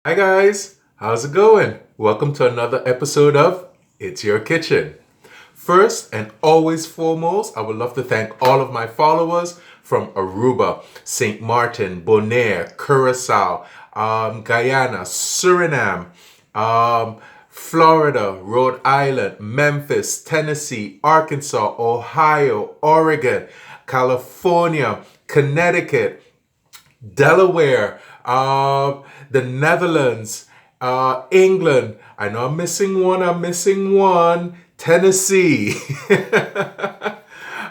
Hi guys, how's it going? Welcome to another episode of It's Your Kitchen. First and always foremost, I would love to thank all of my followers from Aruba, St. Martin, Bonaire, Curacao, Guyana, Suriname, Florida, Rhode Island, Memphis, Tennessee, Arkansas, Ohio, Oregon, California, Connecticut, Delaware, the Netherlands, England. I know I'm missing one. Tennessee.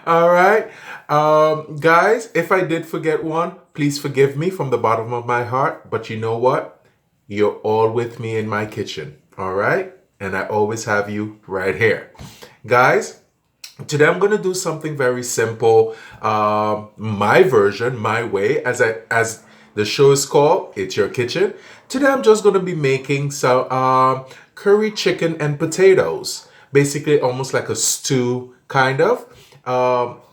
All right. Guys, if I did forget one, please forgive me from the bottom of my heart. But you know what? You're all with me in my kitchen. All right. And I always have you right here. Guys, today I'm going to do something very simple. My version, my way, as the show is called, It's Your Kitchen. Today I'm just going to be making some curry chicken and potatoes. Basically almost like a stew kind of.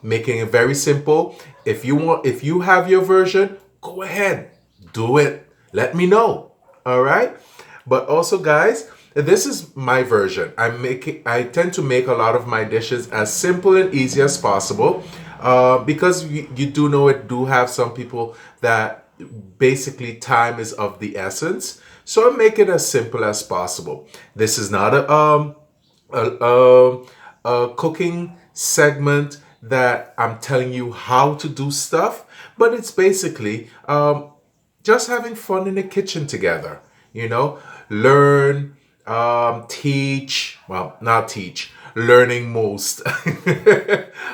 Making it very simple. If you have your version, go ahead. Do it. Let me know. All right? But also guys, this is my version. I tend to make a lot of my dishes as simple and easy as possible, because you do know it do have some people that basically time is of the essence. So I make it as simple as possible. This is not a cooking segment that I'm telling you how to do stuff, but it's basically just having fun in the kitchen together. You know, learn, teach. Well, not teach. Learning most.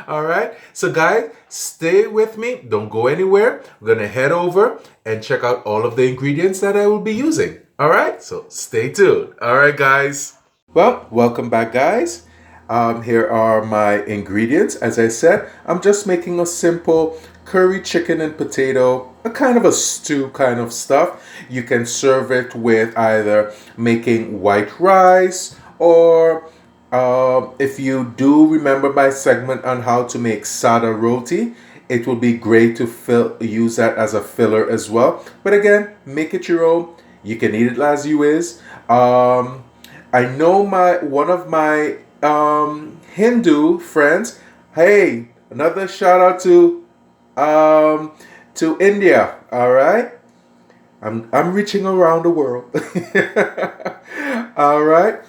All right. So, guys, stay with me. Don't go anywhere. We're gonna head over and check out all of the ingredients that I will be using. All right. So, stay tuned. All right, guys. Well, welcome back, guys. Here are my ingredients. As I said, I'm just making a simple curry chicken and potato, a kind of a stew kind of stuff. You can serve it with either making white rice or if you do remember my segment on how to make sada roti, it will be great to use that as a filler as well. But again, make it your own. You can eat it as you is. I know one of my Hindu friends. Hey, another shout out to India. All right, I'm reaching around the world. All right.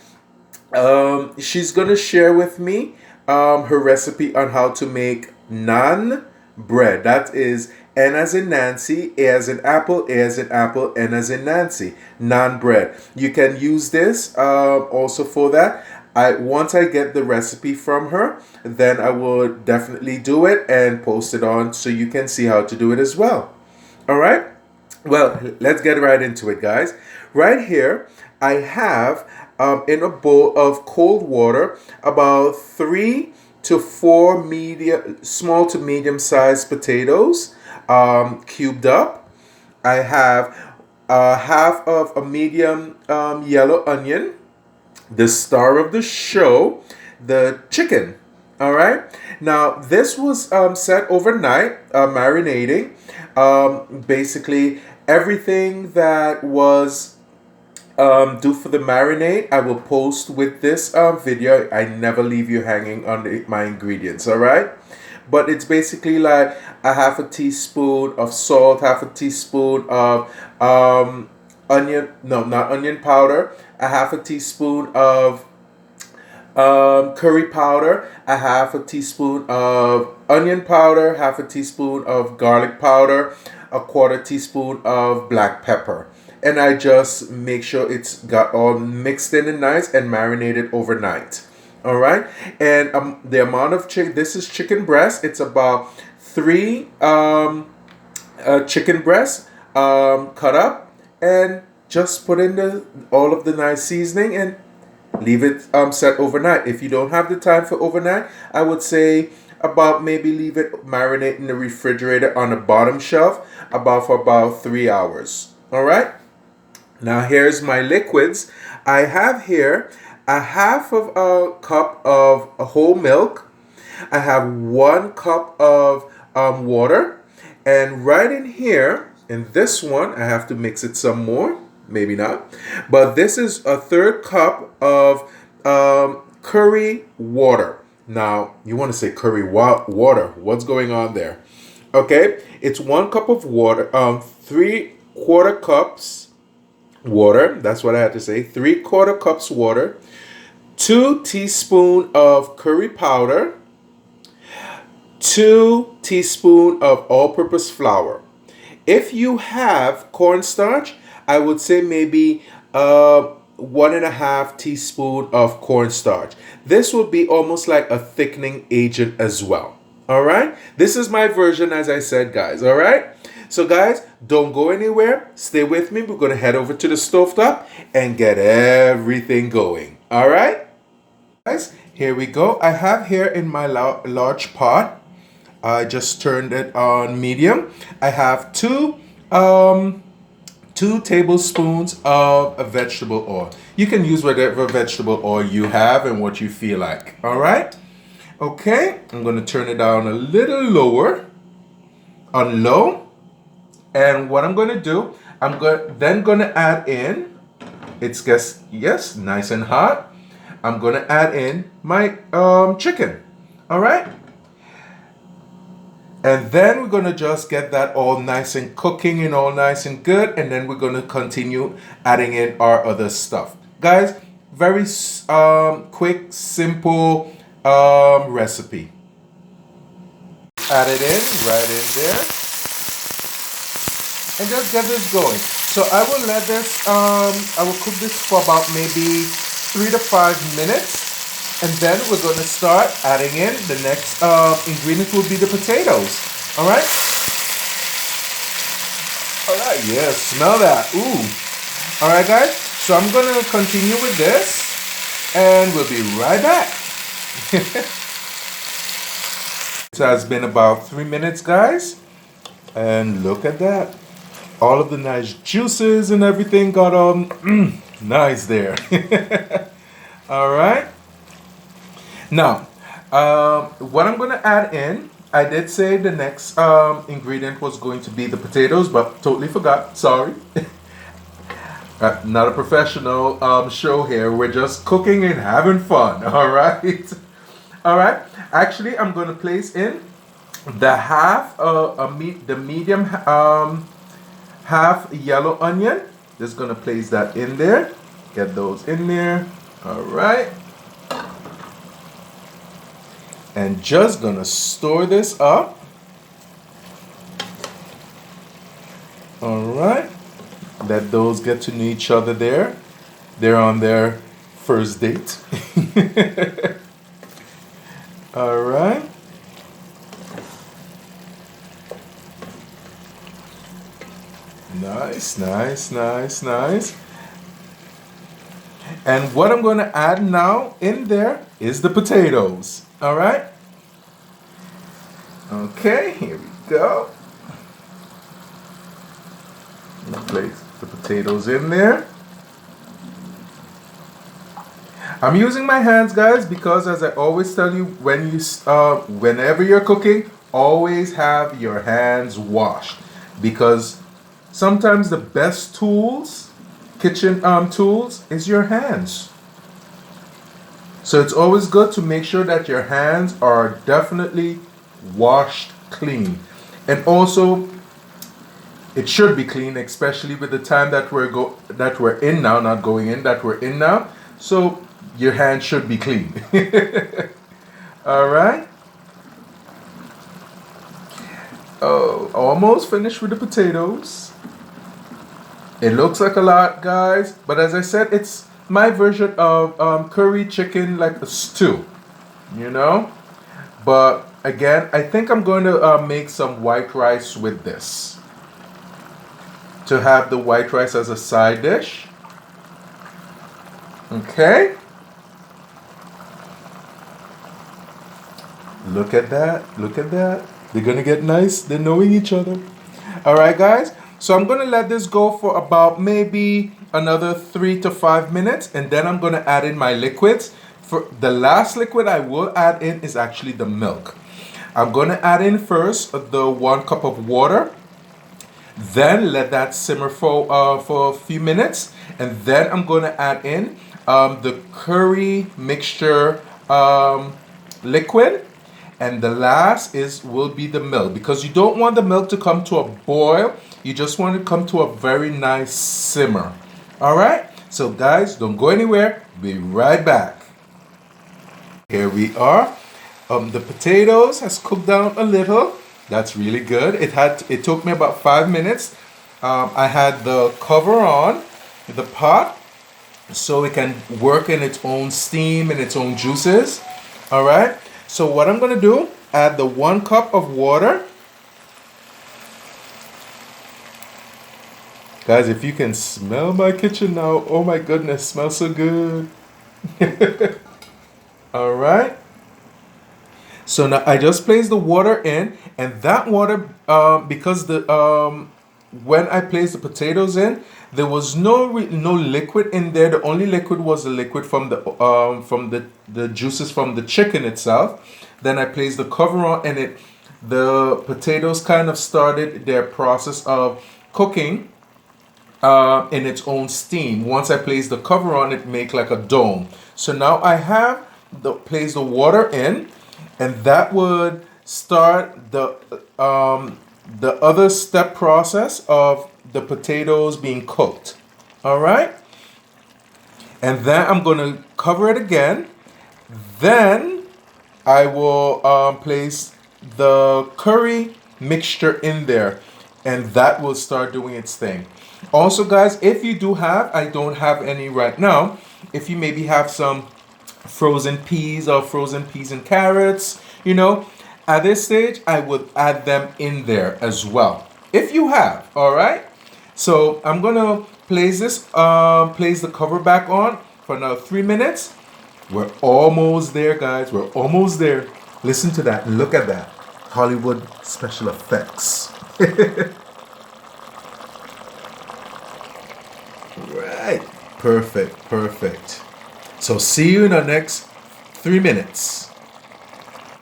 She's gonna share with me her recipe on how to make naan bread. That is N as in Nancy, A as in apple, A as in apple, N as in Nancy. Naan bread. You can use this also for that. Once I get the recipe from her, then I will definitely do it and post it on so you can see how to do it as well. All right. Well, let's get right into it, guys. Right here, I have in a bowl of cold water about 3 to 4 small to medium sized potatoes cubed up. I have half of a medium yellow onion, the star of the show, the chicken. All right. Now, this was set overnight, marinating. Basically, everything that was due for the marinade, I will post with this video. I never leave you hanging on my ingredients. All right. But it's basically like a half a teaspoon of salt, half a teaspoon of not onion powder, a half a teaspoon of curry powder, a half a teaspoon of onion powder, half a teaspoon of garlic powder, a quarter teaspoon of black pepper. And I just make sure it's got all mixed in and nice and marinated overnight. All right. And the amount of chicken, this is chicken breast. It's about 3 chicken breasts cut up, and just put in all of the nice seasoning and leave it set overnight. If you don't have the time for overnight, I would say about maybe leave it marinate in the refrigerator on the bottom shelf for about 3 hours. All right. Now here's my liquids. I have here a half of a cup of whole milk. I have 1 cup of water. And right in here, in this one, I have to mix it some more. maybe not. But this is a third cup of curry water. Now, you want to say curry water. What's going on there? Okay, it's 1 cup of water, 3/4 cups water. That's what I had to say. 3/4 cups water, 2 teaspoons of curry powder, 2 teaspoons of all-purpose flour. If you have cornstarch, I would say maybe 1.5 teaspoon of cornstarch. This will be almost like a thickening agent as well. All right. This is my version, as I said, guys. All right. So, guys, don't go anywhere. Stay with me. We're going to head over to the stovetop and get everything going. All right. Guys, here we go. I have here in my large pot. I just turned it on medium. I have two tablespoons of a vegetable oil. You can use whatever vegetable oil you have and what you feel like. All right. Okay. I'm going to turn it down a little lower, on low. And what I'm going to do, I'm going to add in. It's just, yes, nice and hot. I'm going to add in my chicken. All right. And then we're going to just get that all nice and cooking and all nice and good. And then we're going to continue adding in our other stuff. Guys, very quick, simple recipe. Add it in, right in there. And just get this going. So I will let this, I will cook this for about maybe 3 to 5 minutes. And then we're going to start adding in the next ingredient will be the potatoes. All right. All right. Yeah, smell that. Ooh. All right, guys. So I'm going to continue with this and we'll be right back. It has been about 3 minutes, guys. And look at that. All of the nice juices and everything got nice there. All right. Now, what I'm going to add in, I did say the next ingredient was going to be the potatoes, but totally forgot. Sorry. Not a professional show here. We're just cooking and having fun. All right. All right. Actually, I'm going to place in the the medium half yellow onion. Just going to place that in there. Get those in there. All right. And just gonna store this up. All right. Let those get to know each other there. They're on their first date. All right. Nice, nice, nice, nice. And what I'm going to add now in there is the potatoes. All right. Okay, here we go. Place the potatoes in there. I'm using my hands, guys, because as I always tell you, whenever you're cooking, always have your hands washed, because sometimes the best tools, kitchen tools, is your hands. So it's always good to make sure that your hands are definitely washed clean. And also, it should be clean, especially with the time that we're in now, not going in, that we're in now. So your hands should be clean. All right. Oh, almost finished with the potatoes. It looks like a lot, guys, but as I said, it's my version of curry chicken, like a stew, you know. But again, I think I'm going to make some white rice with this, to have the white rice as a side dish. Okay. Look at that. Look at that. They're going to get nice. They're knowing each other. All right, guys. So I'm going to let this go for about maybe another 3 to 5 minutes. And then I'm going to add in my liquids. For the last liquid I will add in is actually the milk. I'm going to add in first the 1 cup of water. Then let that simmer for a few minutes, and then I'm going to add in the curry mixture liquid, and the last is will be the milk, because you don't want the milk to come to a boil. You just want it to come to a very nice simmer. All right. So guys, don't go anywhere. Be right back. Here we are. The potatoes has cooked down a little. That's really good. It took me about 5 minutes. I had the cover on the pot so it can work in its own steam and its own juices. All right. So what I'm gonna do, add the 1 cup of water. Guys, if you can smell my kitchen now, oh my goodness, smells so good. All right. So now I just placed the water in, and that water, because the when I placed the potatoes in, there was no liquid in there. The only liquid was the liquid from the juices from the chicken itself. Then I placed the cover on, and the potatoes kind of started their process of cooking in its own steam. Once I place the cover on, it make like a dome. So now I have place the water in, and that would start the other step process of the potatoes being cooked. All right, and then I'm gonna cover it again. Then I will place the curry mixture in there, and that will start doing its thing. Also, guys, if you do have, I don't have any right now, if you maybe have some frozen peas or frozen peas and carrots, at this stage, I would add them in there as well. If you have, all right? So I'm gonna place the cover back on for another 3 minutes. We're almost there, guys. We're almost there. Listen to that. Look at that. Hollywood special effects. Right. Perfect. Perfect. So see you in the next 3 minutes.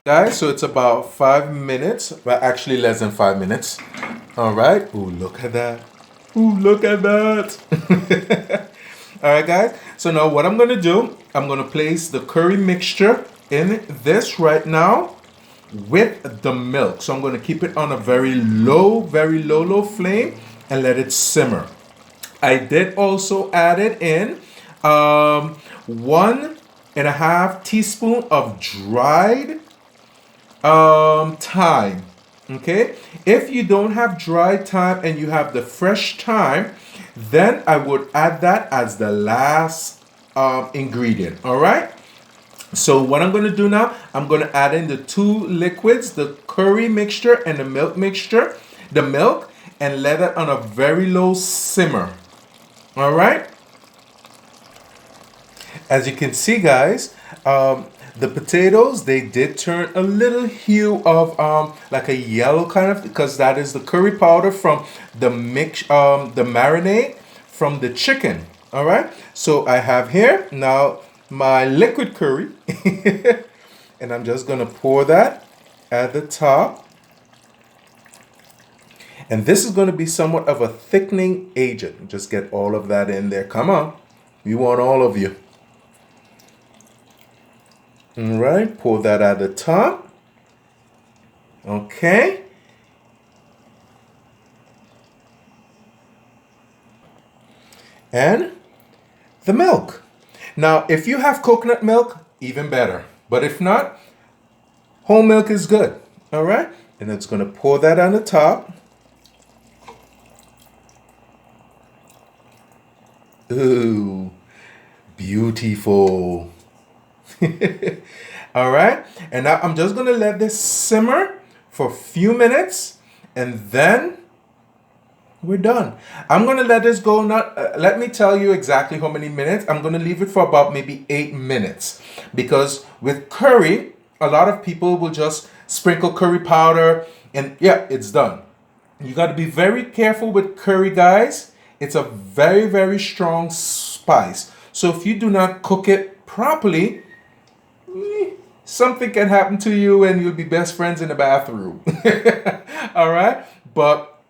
Guys, so it's about 5 minutes, but actually less than 5 minutes. All right. Ooh, look at that. Ooh, look at that. All right, guys. So now what I'm going to do, I'm going to place the curry mixture in this right now with the milk. So I'm going to keep it on a very low flame and let it simmer. I did also add it in 1.5 teaspoon of dried thyme. Okay, if you don't have dried thyme and you have the fresh thyme, then I would add that as the last ingredient. All right. So what I'm going to do now, I'm going to add in the two liquids, the curry mixture and the milk mixture, the milk, and let it on a very low simmer. All right. As you can see, guys, the potatoes, they did turn a little hue of like a yellow kind of, because that is the curry powder from the the marinade from the chicken. All right. So I have here now my liquid curry, and I'm just gonna pour that at the top. And this is going to be somewhat of a thickening agent. Just get all of that in there. Come on. We want all of you. All right. Pour that at the top. Okay. And the milk. Now, if you have coconut milk, even better. But if not, whole milk is good. All right. And it's going to pour that on the top. Ooh, beautiful. All right. And now I'm just going to let this simmer for a few minutes, and then we're done. I'm going to let this go. Let me tell you exactly how many minutes. I'm going to leave it for about maybe 8 minutes, because with curry, a lot of people will just sprinkle curry powder and yeah, it's done. You got to be very careful with curry, guys. It's a very strong spice. So if you do not cook it properly, something can happen to you and you'll be best friends in the bathroom. All right. But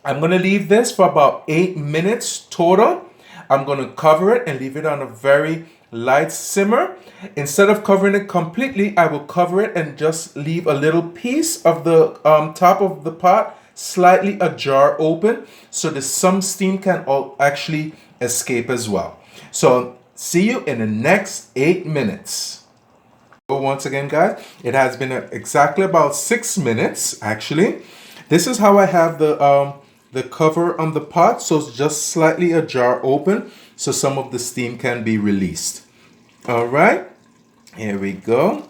I'm going to leave this for about 8 minutes total. I'm going to cover it and leave it on a very light simmer. Instead of covering it completely, I will cover it and just leave a little piece of the top of the pot slightly ajar open so that some steam can actually escape as well. So see you in the next 8 minutes. Once again, guys, it has been exactly about 6 minutes actually. This is how I have the cover on the pot, so it's just slightly ajar open so some of the steam can be released. All right, here we go.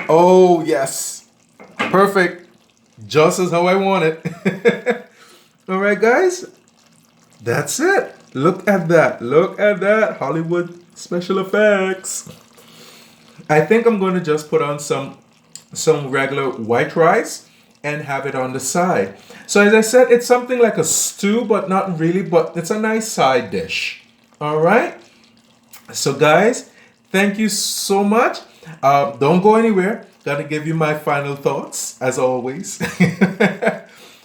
Oh yes, perfect, just as how I want it. All right, guys, that's it. Look at that, look at that Hollywood special effects. I think I'm going to just put on some regular white rice and have it on the side. So as I said, it's something like a stew, but not really, but it's a nice side dish. All right. So guys, thank you so much. Don't go anywhere. Gotta give you my final thoughts as always.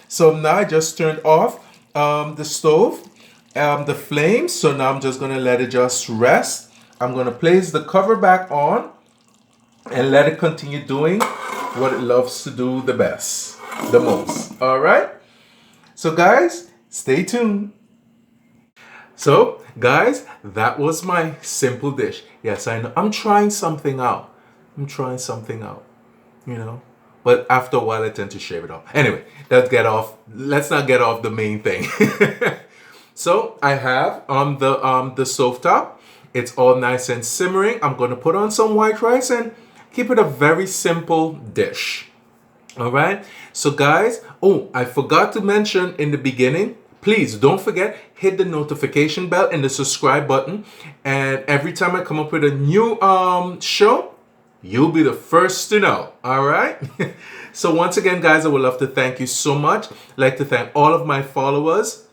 So now I just turned off the stove, the flames. So now I'm just gonna let it just rest. I'm gonna place the cover back on and let it continue doing what it loves to do the most. All right. So guys, stay tuned. So guys, that was my simple dish. Yes, I know. I'm trying something out. You know. But after a while, I tend to shave it off. Anyway, let's not get off the main thing. So I have on the stovetop. It's all nice and simmering. I'm gonna put on some white rice and keep it a very simple dish. All right. So guys, oh, I forgot to mention in the beginning, please don't forget, hit the notification bell and the subscribe button. And every time I come up with a new show, you'll be the first to know. All right. So once again, guys, I would love to thank you so much. I'd like to thank all of my followers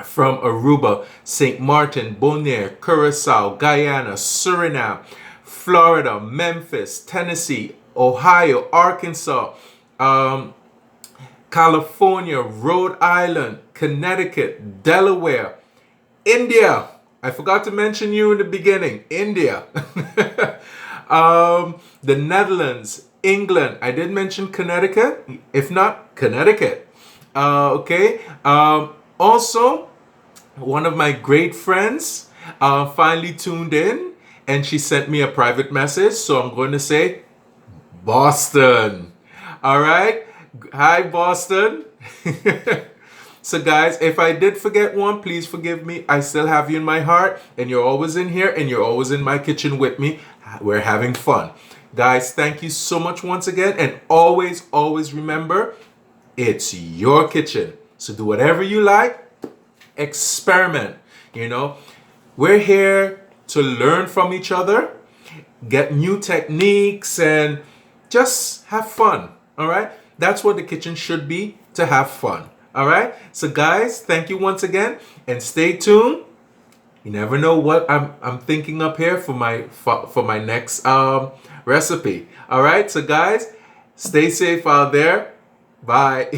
from Aruba, St. Martin, Bonaire, Curacao, Guyana, Suriname, Florida, Memphis, Tennessee, Ohio, Arkansas, California, Rhode Island, Connecticut, Delaware, India. I forgot to mention you in the beginning. India. The Netherlands, England. I did mention Connecticut. If not, Connecticut. Okay. Also, one of my great friends finally tuned in and she sent me a private message. So I'm going to say Boston. All right. Hi, Boston. So guys, if I did forget one, please forgive me. I still have you in my heart and you're always in here and you're always in my kitchen with me. We're having fun. Guys, thank you so much once again. And always, always remember, it's your kitchen. So do whatever you like. Experiment. You know, we're here to learn from each other, get new techniques, and just have fun. All right. That's what the kitchen should be, to have fun. All right. So guys, thank you once again and stay tuned. You never know what I'm thinking up here for my next recipe. All right. So guys, stay safe out there. Bye.